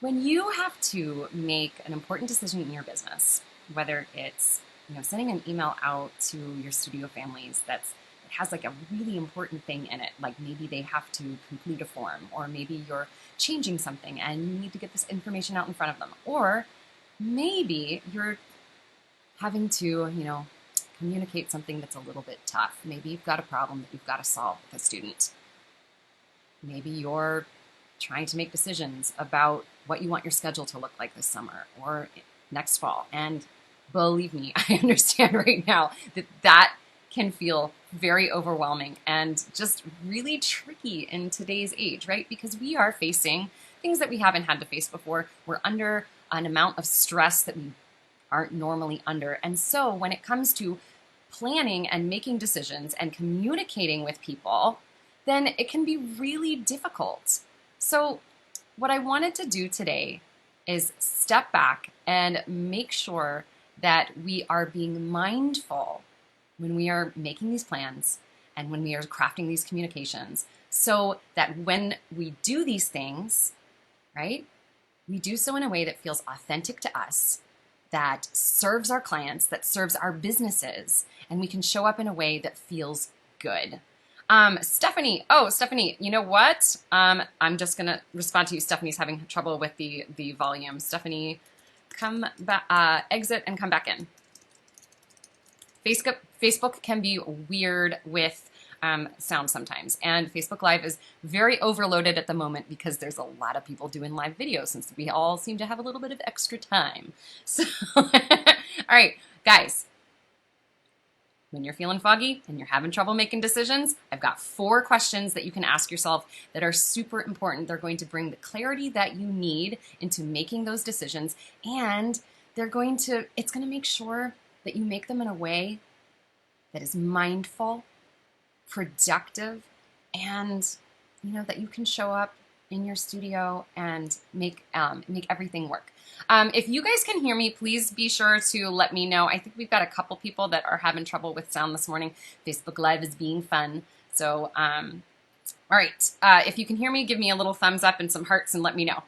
When you have to make an important decision in your business, whether it's sending an email out to your studio families it has like a really important thing in it, like maybe they have to complete a form, or maybe you're changing something and you need to get this information out in front of them, or maybe you're having to communicate something that's a little bit tough. Maybe you've got a problem that you've got to solve with a student. Maybe you're trying to make decisions about what you want your schedule to look like this summer or next fall. And believe me, I understand right now that can feel very overwhelming and just really tricky in today's age, right? Because we are facing things that we haven't had to face before. We're under an amount of stress that we aren't normally under. And so when it comes to planning and making decisions and communicating with people, then it can be really difficult. So what I wanted to do today is step back and make sure that we are being mindful when we are making these plans and when we are crafting these communications, so that when we do these things, right, we do so in a way that feels authentic to us, that serves our clients, that serves our businesses, and we can show up in a way that feels good. Stephanie, you know what? I'm just going to respond to you. Stephanie's having trouble with the volume. Stephanie, come back, exit and come back in. Facebook can be weird with sound sometimes, and Facebook Live is very overloaded at the moment because there's a lot of people doing live videos since we all seem to have a little bit of extra time. So, all right, guys. When you're feeling foggy and you're having trouble making decisions, I've got 4 questions that you can ask yourself that are super important. They're going to bring the clarity that you need into making those decisions, and it's going to make sure that you make them in a way that is mindful, productive, and that you can show up in your studio and make everything work. If you guys can hear me, please be sure to let me know. I think we've got a couple people that are having trouble with sound this morning. Facebook Live is being fun. So, all right. If you can hear me, give me a little thumbs up and some hearts and let me know.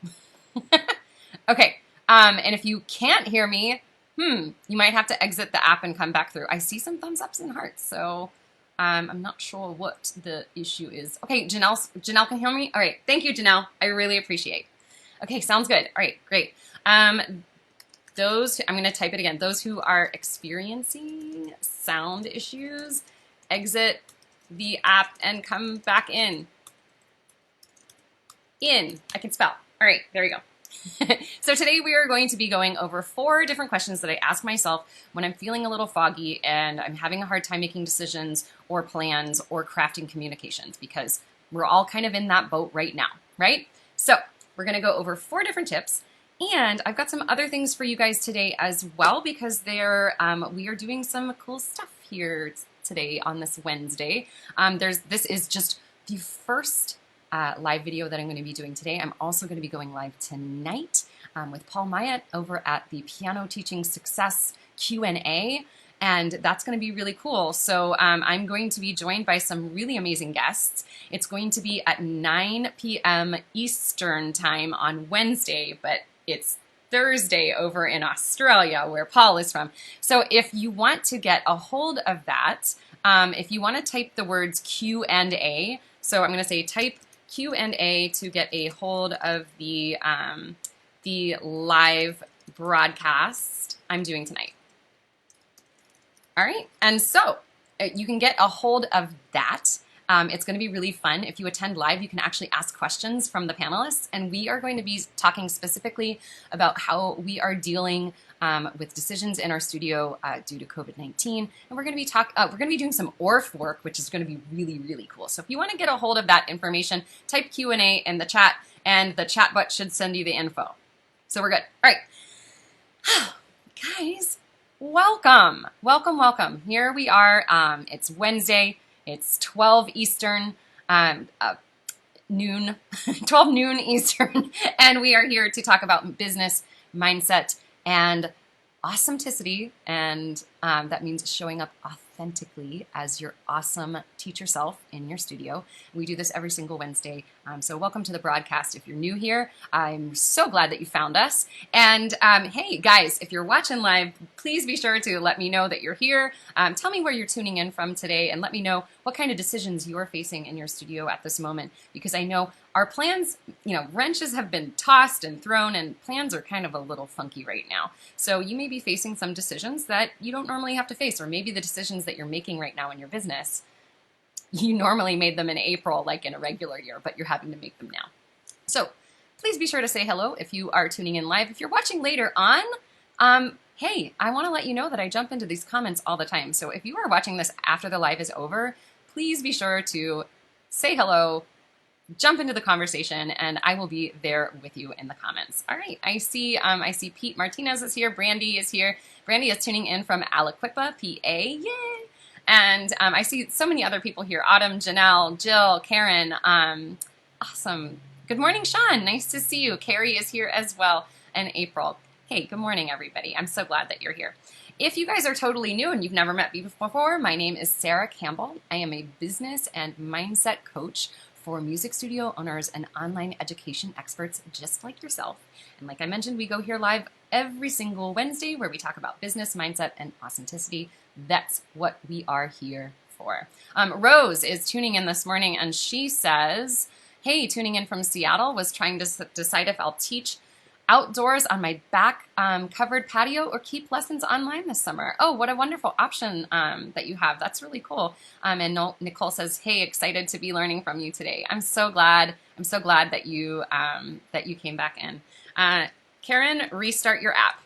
Okay. And if you can't hear me, you might have to exit the app and come back through. I see some thumbs ups and hearts, so I'm not sure what the issue is. Okay, Janelle can hear me? All right, thank you, Janelle. I really appreciate. Okay, sounds good. All right, great. I'm going to type it again. Those who are experiencing sound issues, exit the app and come back in. I can spell. All right, there we go. So today we are going to be going over 4 different questions that I ask myself when I'm feeling a little foggy and I'm having a hard time making decisions or plans or crafting communications, because we're all kind of in that boat right now, right? So we're going to go over 4 different tips, and I've got some other things for you guys today as well, because we are doing some cool stuff here today on this Wednesday. This is just the first live video that I'm going to be doing today. I'm also going to be going live tonight with Paul Myatt over at the Piano Teaching Success Q&A, and that's going to be really cool. So I'm going to be joined by some really amazing guests. It's going to be at 9 p.m. Eastern time on Wednesday, but it's Thursday over in Australia, where Paul is from. So if you want to get a hold of that, if you want to type the words Q&A, so I'm going to say type Q&A to get a hold of the live broadcast I'm doing tonight. All right, and so you can get a hold of that. It's going to be really fun. If you attend live, you can actually ask questions from the panelists, and we are going to be talking specifically about how we are dealing with decisions in our studio due to COVID-19, and we're going to be doing some ORF work, which is going to be really, really cool. So if you want to get a hold of that information, type Q&A in the chat, and the chat bot should send you the info. So we're good. All right, guys, welcome. Here we are. It's Wednesday. It's 12 Eastern, noon, 12 noon Eastern, and we are here to talk about business, mindset, and awesometicity, and that means showing up authentically as your awesome teacher self in your studio. We do this every single Wednesday So welcome to the broadcast. If you're new here, I'm so glad that you found us. And hey, guys, if you're watching live, please be sure to let me know that you're here. Tell me where you're tuning in from today, and let me know what kind of decisions you're facing in your studio at this moment, because I know our plans, wrenches have been tossed and thrown, and plans are kind of a little funky right now. So you may be facing some decisions that you don't normally have to face, or maybe the decisions that you're making right now in your business, you normally made them in April, like in a regular year, but you're having to make them now. So please be sure to say hello if you are tuning in live. If you're watching later on, hey, I want to let you know that I jump into these comments all the time. So if you are watching this after the live is over, please be sure to say hello, jump into the conversation, and I will be there with you in the comments. All right, I see Pete Martinez is here. Brandy is here. Brandy is tuning in from Aliquippa, PA. Yay! And I see so many other people here. Autumn, Janelle, Jill, Karen. Awesome. Good morning, Sean. Nice to see you. Carrie is here as well, and April. Hey, good morning, everybody. I'm so glad that you're here. If you guys are totally new and you've never met me before, my name is Sarah Campbell. I am a business and mindset coach for music studio owners and online education experts just like yourself. And like I mentioned, we go here live every single Wednesday where we talk about business, mindset, and authenticity. That's what we are here for. Rose is tuning in this morning, and she says, hey, tuning in from Seattle, was trying to decide if I'll teach outdoors on my back covered patio or keep lessons online this summer. Oh, what a wonderful option that you have. That's really cool. And Nicole says, hey, excited to be learning from you today. I'm so glad that you came back in. Karen, restart your app.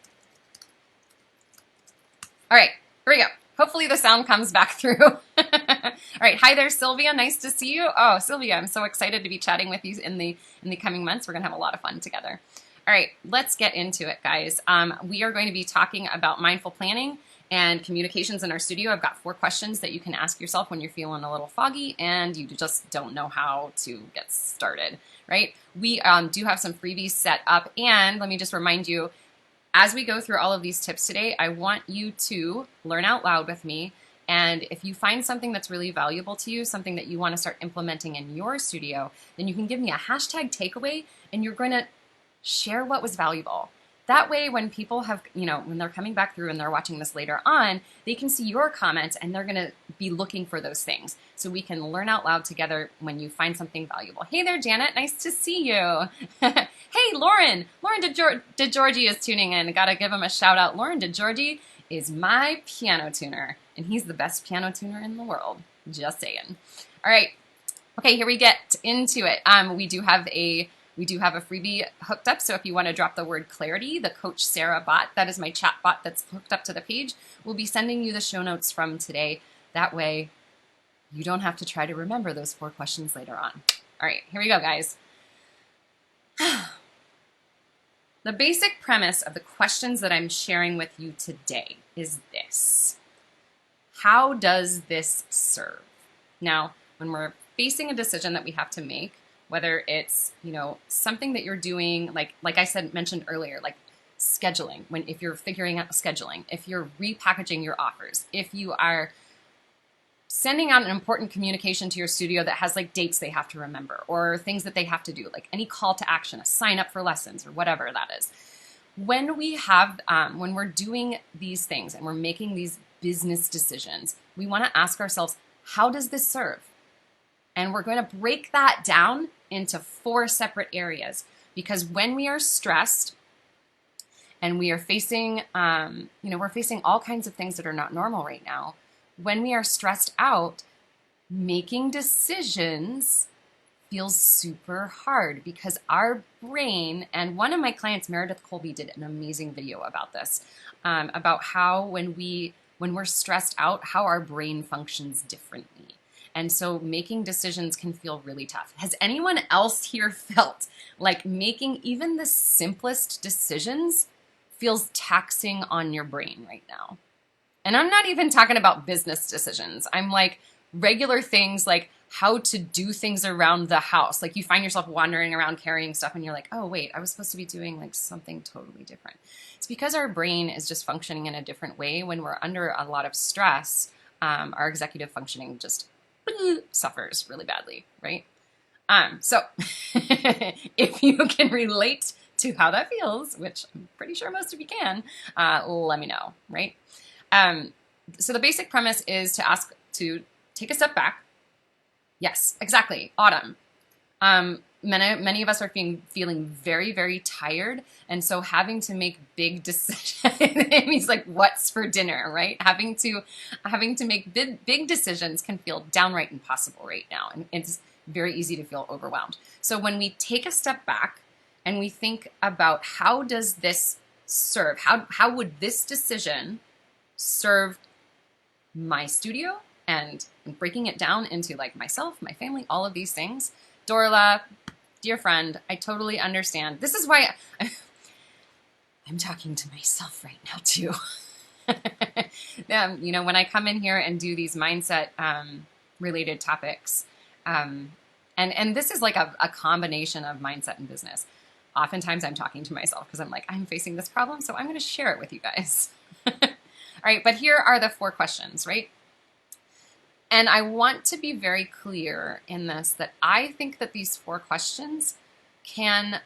All right, here we go. Hopefully the sound comes back through. All right, hi there, Sylvia. Nice to see you. Oh, Sylvia, I'm so excited to be chatting with you in the coming months. We're gonna have a lot of fun together. All right, let's get into it, guys. We are going to be talking about mindful planning and communications in our studio. I've got 4 questions that you can ask yourself when you're feeling a little foggy and you just don't know how to get started, right? We do have some freebies set up, and let me just remind you, as we go through all of these tips today, I want you to learn out loud with me. And if you find something that's really valuable to you, something that you want to start implementing in your studio, then you can give me a hashtag takeaway, and you're going to share what was valuable. That way, when people have, when they're coming back through and they're watching this later on, they can see your comments and they're going to be looking for those things. So we can learn out loud together when you find something valuable. Hey there, Janet. Nice to see you. Hey, Lauren. Lauren DeGiorgi is tuning in. Got to give him a shout out. Lauren DeGiorgi is my piano tuner, and he's the best piano tuner in the world. Just saying. All right. Okay, here we get into it. We do have a freebie hooked up, so if you want to drop the word clarity, the Coach Sarah bot, that is my chat bot that's hooked up to the page, we'll be sending you the show notes from today. That way, you don't have to try to remember those 4 questions later on. All right, here we go, guys. The basic premise of the questions that I'm sharing with you today is this. How does this serve? Now, when we're facing a decision that we have to make, whether it's, something that you're doing, like I mentioned earlier, like scheduling, if you're figuring out scheduling, if you're repackaging your offers, if you are sending out an important communication to your studio that has like dates they have to remember or things that they have to do, like any call to action, a sign up for lessons or whatever that is. When we're doing these things and we're making these business decisions, we want to ask ourselves, how does this serve? And we're going to break that down into 4 separate areas, because when we are stressed and we are facing, we're facing all kinds of things that are not normal right now. When we are stressed out, making decisions feels super hard because our brain, and one of my clients, Meredith Colby, did an amazing video about this, about how when we're stressed out, how our brain functions differently. And so making decisions can feel really tough. Has anyone else here felt like making even the simplest decisions feels taxing on your brain right now? And I'm not even talking about business decisions. I'm like regular things like how to do things around the house. Like you find yourself wandering around carrying stuff and you're like, oh, wait, I was supposed to be doing like something totally different. It's because our brain is just functioning in a different way. When we're under a lot of stress, our executive functioning just suffers really badly, right? So if you can relate to how that feels, which I'm pretty sure most of you can, let me know, right? So the basic premise is to take a step back. Yes, exactly. Autumn. Many of us are feeling very, very tired. And so having to make big decisions, it means like what's for dinner, right? Having to make big decisions can feel downright impossible right now. And it's very easy to feel overwhelmed. So when we take a step back and we think about how does this serve, how would this decision serve my studio, and breaking it down into like myself, my family, all of these things. Dorla, dear friend, I totally understand. This is why I'm talking to myself right now too. When I come in here and do these mindset related topics, and this is like a combination of mindset and business. Oftentimes I'm talking to myself because I'm like, I'm facing this problem, so I'm going to share it with you guys. All right, but here are the 4 questions, right? And I want to be very clear in this that I think that these 4 questions can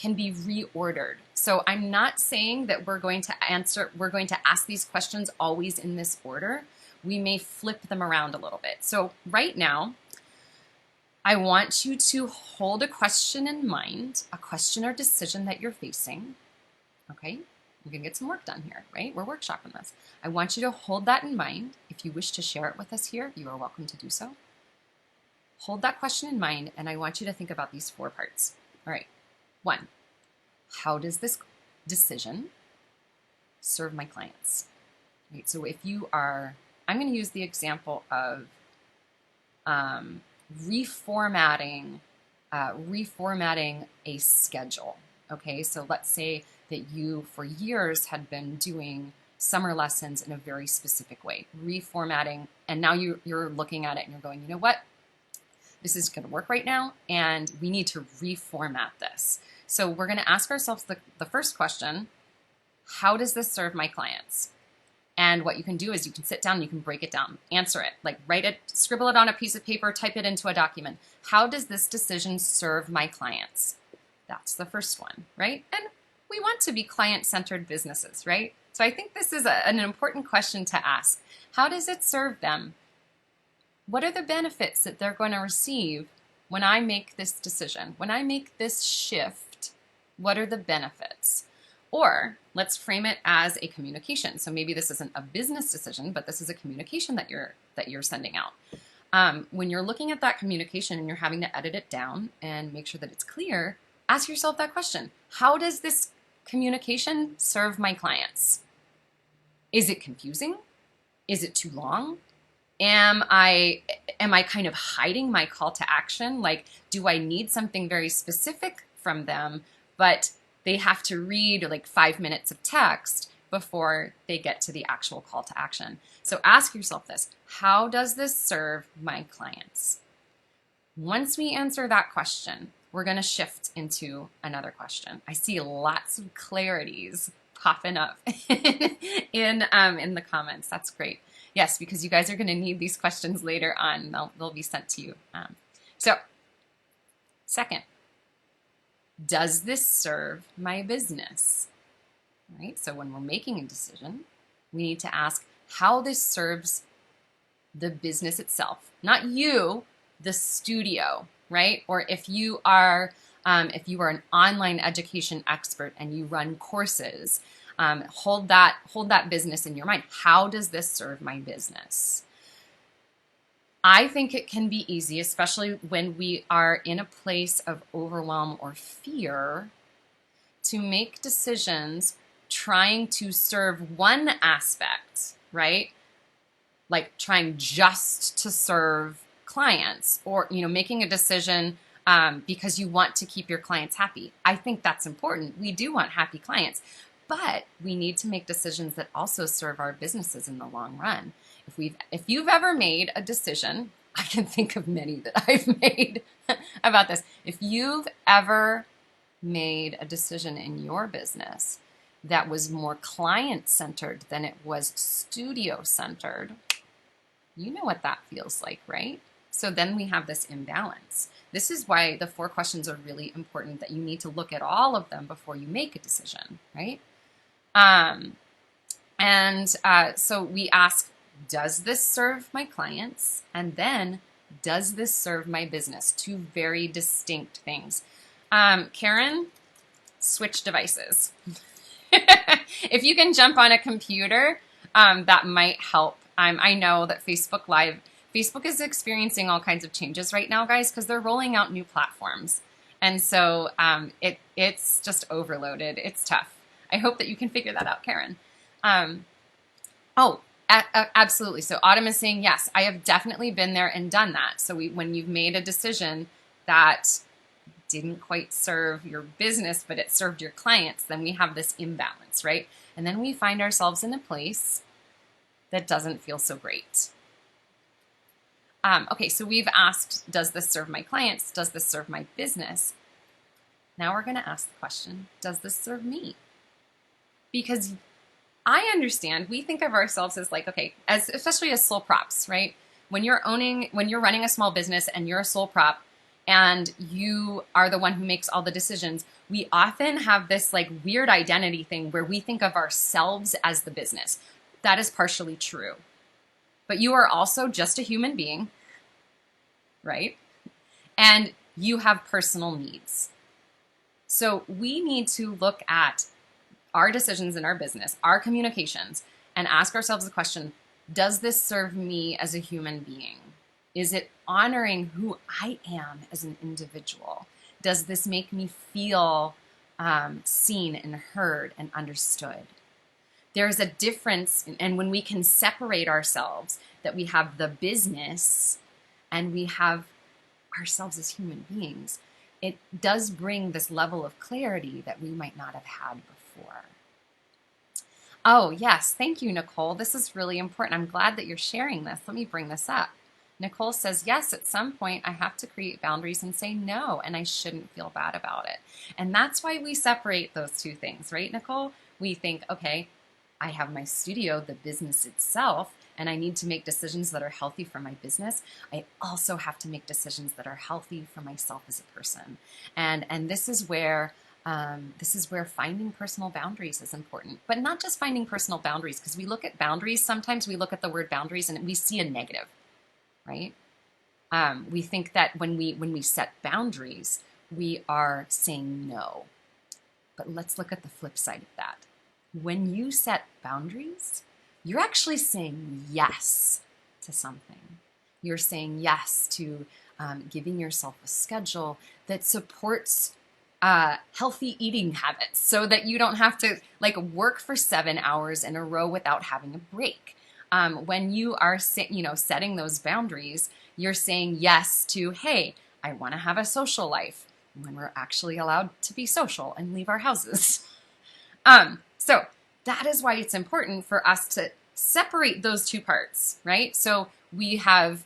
be reordered. So I'm not saying that we're going to ask these questions always in this order. We may flip them around a little bit. So right now, I want you to hold a question in mind, a question or decision that you're facing, okay? We're going to get some work done here, right? We're workshopping this. I want you to hold that in mind. If you wish to share it with us here, you are welcome to do so. Hold that question in mind, and I want you to think about these 4 parts. All right. 1, how does this decision serve my clients? Right. So if you are, I'm going to use the example of reformatting a schedule. Okay, so let's say that you for years had been doing summer lessons in a very specific way, reformatting, and now you're looking at it and you're going, you know what? This is going to work right now, and we need to reformat this. So we're going to ask ourselves the first question, how does this serve my clients? And what you can do is you can sit down and you can break it down, answer it, like write it, scribble it on a piece of paper, type it into a document. How does this decision serve my clients? That's the first one, right? And we want to be client-centered businesses, right? So I think this is an important question to ask. How does it serve them? What are the benefits that they're going to receive when I make this decision? When I make this shift, what are the benefits? Or let's frame it as a communication. So maybe this isn't a business decision, but this is a communication that you're sending out. When you're looking at that communication and you're having to edit it down and make sure that it's clear, ask yourself that question. How does this communication serve my clients? Is it confusing? Is it too long? Am I kind of hiding my call to action? Like, do I need something very specific from them, but they have to read like 5 minutes of text before they get to the actual call to action? So ask yourself this, how does this serve my clients? Once we answer that question, we're going to shift into another question. I see lots of clarities popping up in the comments. That's great. Yes, because you guys are going to need these questions later on. They'll be sent to you. So, second, does this serve my business? All right, so when we're making a decision, we need to ask how this serves the business itself, not you, the studio, right? Or if you are an online education expert and you run courses, hold that business in your mind. How does this serve my business? I think it can be easy, especially when we are in a place of overwhelm or fear, to make decisions trying to serve one aspect, right? Like trying just to serve clients, or making a decision because you want to keep your clients happy. I think that's important. We do want happy clients, but we need to make decisions that also serve our businesses in the long run. If you've ever made a decision, I can think of many that I've made about this. If you've ever made a decision in your business that was more client-centered than it was studio-centered, you know what that feels like, right? So then we have this imbalance. This is why the 4 questions are really important, that you need to look at all of them before you make a decision, right? So we ask, does this serve my clients? And then, does this serve my business? 2 very distinct things. Karen, switch devices. If you can jump on a computer, that might help. I know that Facebook is experiencing all kinds of changes right now, guys, because they're rolling out new platforms. And so it's just overloaded. It's tough. I hope that you can figure that out, Karen. Absolutely. So Autumn is saying, yes, I have definitely been there and done that. So when you've made a decision that didn't quite serve your business, but it served your clients, then we have this imbalance, right? And then we find ourselves in a place that doesn't feel so great. Okay, so we've asked, does this serve my clients? Does this serve my business? Now we're going to ask the question, does this serve me? Because I understand, we think of ourselves as like, okay, especially as sole props, right? When you're running a small business and you're a sole prop and you are the one who makes all the decisions, we often have this like weird identity thing where we think of ourselves as the business. That is partially true. But you are also just a human being, right? And you have personal needs. So we need to look at our decisions in our business, our communications, and ask ourselves the question, does this serve me as a human being? Is it honoring who I am as an individual? Does this make me feel seen and heard and understood? There's a difference, and when we can separate ourselves, that we have the business and we have ourselves as human beings, it does bring this level of clarity that we might not have had before. Oh, yes. Thank you, Nicole. This is really important. I'm glad that you're sharing this. Let me bring this up. Nicole says, yes, at some point I have to create boundaries and say no, and I shouldn't feel bad about it. And that's why we separate those 2 things, right, Nicole? We think, okay, I have my studio, the business itself, and I need to make decisions that are healthy for my business. I also have to make decisions that are healthy for myself as a person. And this is where finding personal boundaries is important, but not just finding personal boundaries, because we look at boundaries. Sometimes we look at the word boundaries and we see a negative, right? We think that when we set boundaries, we are saying no. But let's look at the flip side of that. When you set boundaries, you're actually saying yes to something. You're saying yes to giving yourself a schedule that supports healthy eating habits, so that you don't have to like work for 7 hours in a row without having a break. When you are setting those boundaries, you're saying yes to, hey, I want to have a social life when we're actually allowed to be social and leave our houses. So that is why it's important for us to separate those 2 parts, right? So we have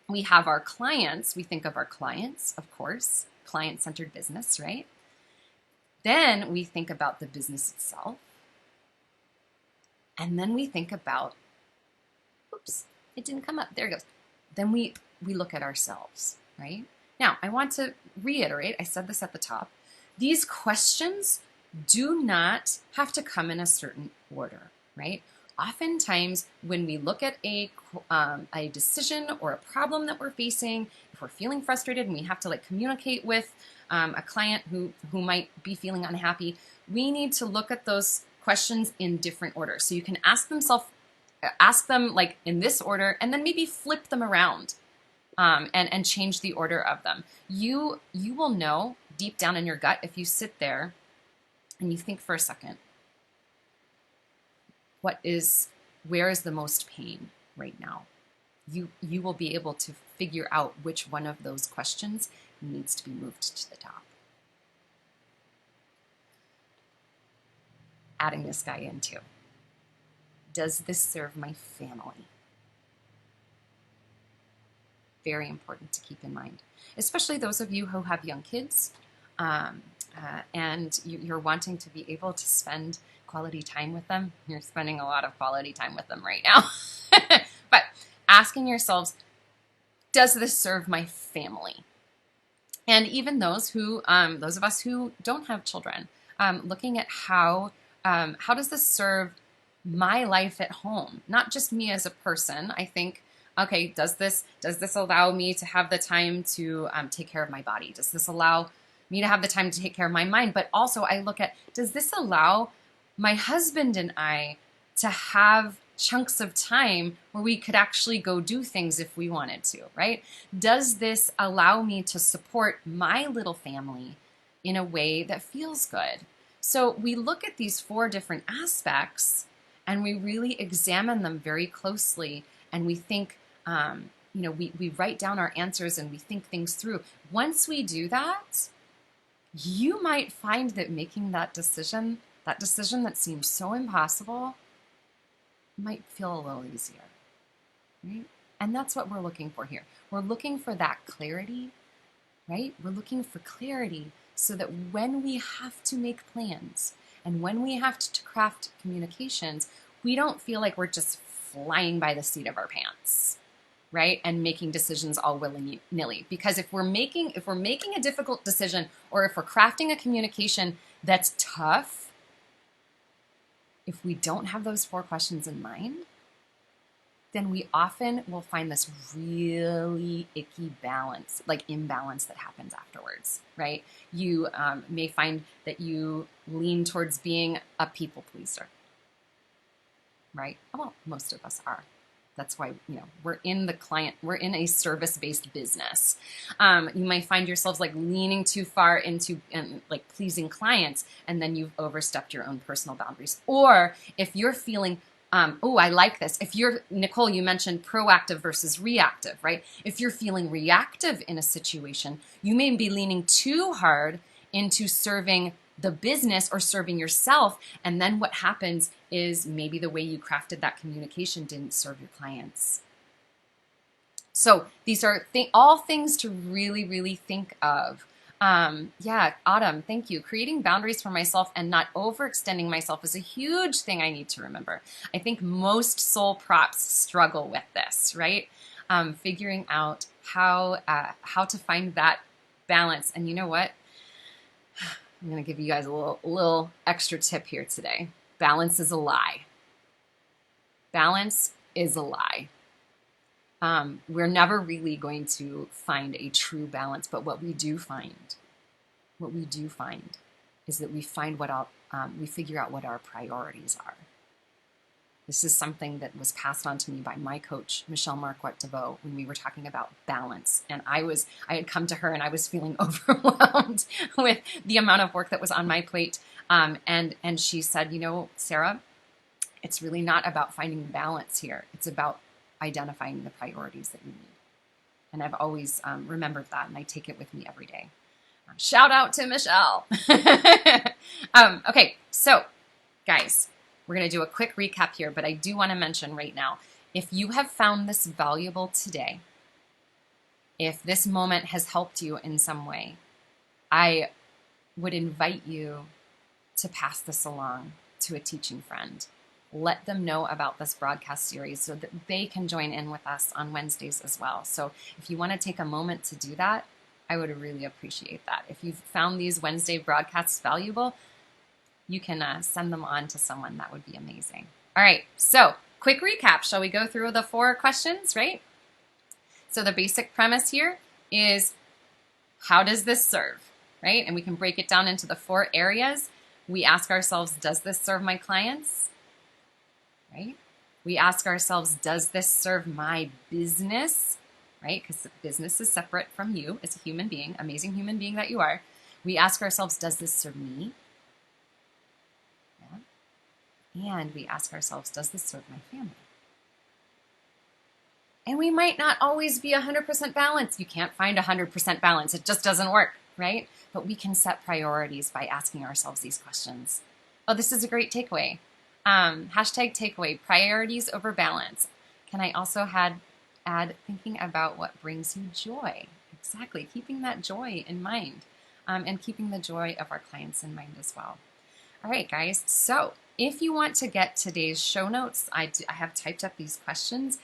our clients. We think of our clients, of course, client-centered business, right? Then we think about the business itself. And then we think about, oops, it didn't come up. There it goes. Then we look at ourselves, right? Now, I want to reiterate, I said this at the top, these questions do not have to come in a certain order, right? Oftentimes, when we look at a decision or a problem that we're facing, if we're feeling frustrated and we have to like communicate with a client who might be feeling unhappy, we need to look at those questions in different orders. So you can ask them like in this order, and then maybe flip them around and change the order of them. You will know deep down in your gut if you sit there and you think for a second, where is the most pain right now? You will be able to figure out which one of those questions needs to be moved to the top. Adding this guy in too. Does this serve my family? Very important to keep in mind, especially those of you who have young kids and you're wanting to be able to spend quality time with them. You're spending a lot of quality time with them right now. But asking yourselves, does this serve my family? And even those of us who don't have children, looking at how does this serve my life at home, not just me as a person. I think, okay, does this allow me to have the time to take care of my body? Does this allow me to have the time to take care of my mind? But also I look at, does this allow my husband and I to have chunks of time where we could actually go do things if we wanted to, right? Does this allow me to support my little family in a way that feels good? So we look at these 4 different aspects and we really examine them very closely, and we think, we write down our answers and we think things through. Once we do that, you might find that making that decision that seems so impossible, might feel a little easier, right? And that's what we're looking for here. We're looking for that clarity, right? We're looking for clarity so that when we have to make plans and when we have to craft communications, we don't feel like we're just flying by the seat of our pants, right? And making decisions all willy-nilly. Because if we're making a difficult decision, or if we're crafting a communication that's tough, if we don't have those 4 questions in mind, then we often will find this really icky imbalance that happens afterwards, right? You may find that you lean towards being a people pleaser, right? Well, most of us are. That's why, we're in a service-based business. You might find yourselves leaning too far into pleasing clients, and then you've overstepped your own personal boundaries. Or if you're feeling, I like this. If you're, Nicole, you mentioned proactive versus reactive, right? If you're feeling reactive in a situation, you may be leaning too hard into serving the business or serving yourself, and then what happens is maybe the way you crafted that communication didn't serve your clients. So these are all things to really, really think of. Autumn, thank you. Creating boundaries for myself and not overextending myself is a huge thing I need to remember. I think most soul props struggle with this, right? Figuring out how to find that balance. And you know what? I'm going to give you guys a little extra tip here today. Balance is a lie. Balance is a lie. We're never really going to find a true balance, but what we do find is that we figure out what our priorities are. This is something that was passed on to me by my coach, Michelle Marquette DeVoe, when we were talking about balance. And I had come to her and I was feeling overwhelmed with the amount of work that was on my plate. And she said, Sarah, it's really not about finding balance here. It's about identifying the priorities that you need. And I've always remembered that, and I take it with me every day. Shout out to Michelle. Okay, so guys, we're going to do a quick recap here, but I do want to mention right now, if you have found this valuable today, if this moment has helped you in some way, I would invite you to pass this along to a teaching friend. Let them know about this broadcast series so that they can join in with us on Wednesdays as well. So if you want to take a moment to do that, I would really appreciate that. If you've found these Wednesday broadcasts valuable, you can send them on to someone. That would be amazing. All right, so quick recap. Shall we go through the 4 questions, right? So the basic premise here is, how does this serve, right? And we can break it down into the 4 areas. We ask ourselves, does this serve my clients, right? We ask ourselves, does this serve my business, right? Because business is separate from you as a human being, amazing human being that you are. We ask ourselves, does this serve me? And we ask ourselves, does this serve my family? And we might not always be 100% balanced. You can't find 100% balance. It just doesn't work, right? But we can set priorities by asking ourselves these questions. Oh, this is a great takeaway. Hashtag takeaway, priorities over balance. Can I also add thinking about what brings you joy? Exactly, keeping that joy in mind, and keeping the joy of our clients in mind as well. All right, guys, so if you want to get today's show notes, I have typed up these questions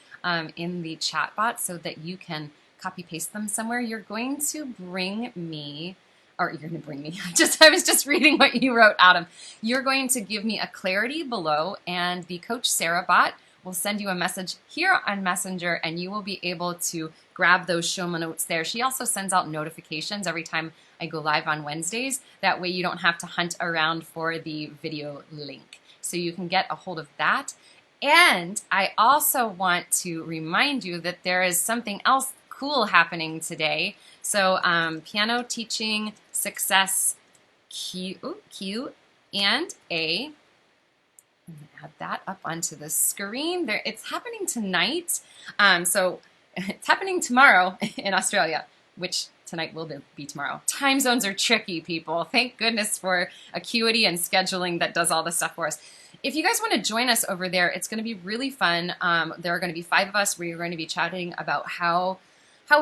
in the chat bot so that you can copy paste them somewhere, you're going to bring me, or you're going to bring me, I was just reading what you wrote, Adam. You're going to give me a clarity below, and the Coach Sarah bot will send you a message here on Messenger, and you will be able to grab those show notes there. She also sends out notifications every time I go live on Wednesdays. That way you don't have to hunt around for the video link. So you can get a hold of that. And I also want to remind you that there is something else cool happening today. So piano teaching success Q and A. I'm going to add that up onto the screen. There, it's happening tonight. So it's happening tomorrow in Australia, which tonight will be tomorrow. Time zones are tricky, people. Thank goodness for Acuity and scheduling that does all the stuff for us. If you guys want to join us over there, it's going to be really fun. There are going to be 5 of us. We're going to be chatting about how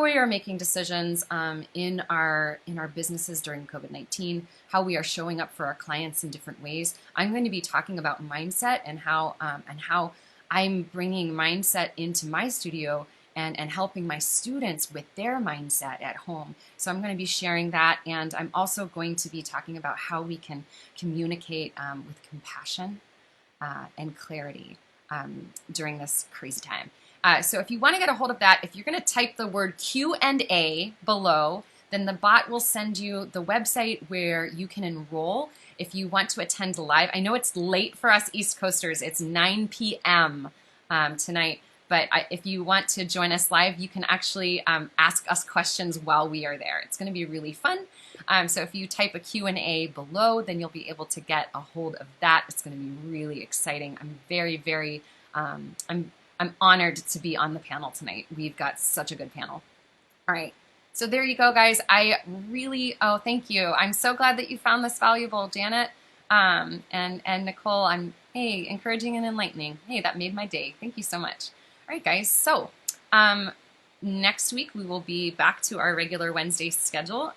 we are making decisions in our businesses during COVID-19, how we are showing up for our clients in different ways. I'm going to be talking about mindset and how I'm bringing mindset into my studio and helping my students with their mindset at home. So I'm going to be sharing that, and I'm also going to be talking about how we can communicate with compassion and clarity during this crazy time. So if you want to get a hold of that, if you're going to type the word Q&A below, then the bot will send you the website where you can enroll if you want to attend live. I know it's late for us East Coasters. It's 9 p.m. Tonight. But if you want to join us live, you can actually ask us questions while we are there. It's going to be really fun. So if you type a Q&A below, then you'll be able to get a hold of that. It's going to be really exciting. I'm very, very, I'm honored to be on the panel tonight. We've got such a good panel. All right. So there you go, guys. Oh, thank you. I'm so glad that you found this valuable, Janet. And Nicole, hey, encouraging and enlightening. Hey, that made my day. Thank you so much. All right, guys. So next week we will be back to our regular Wednesday schedule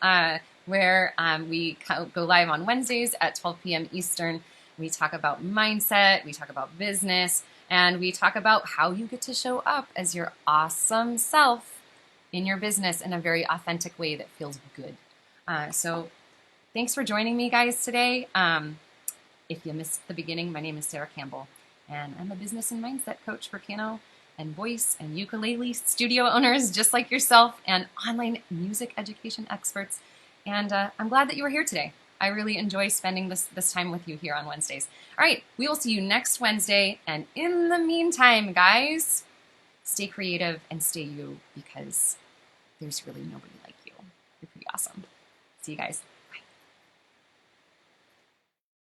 where we go live on Wednesdays at 12 p.m. Eastern. We talk about mindset, we talk about business, and we talk about how you get to show up as your awesome self in your business in a very authentic way that feels good. So thanks for joining me, guys, today. If you missed the beginning, my name is Sarah Campbell, and I'm a business and mindset coach for piano and voice and ukulele studio owners just like yourself and online music education experts. And I'm glad that you were here today. I really enjoy spending this time with you here on Wednesdays. All right, we will see you next Wednesday. And in the meantime, guys, stay creative and stay you, because there's really nobody like you. You're pretty awesome. See you guys.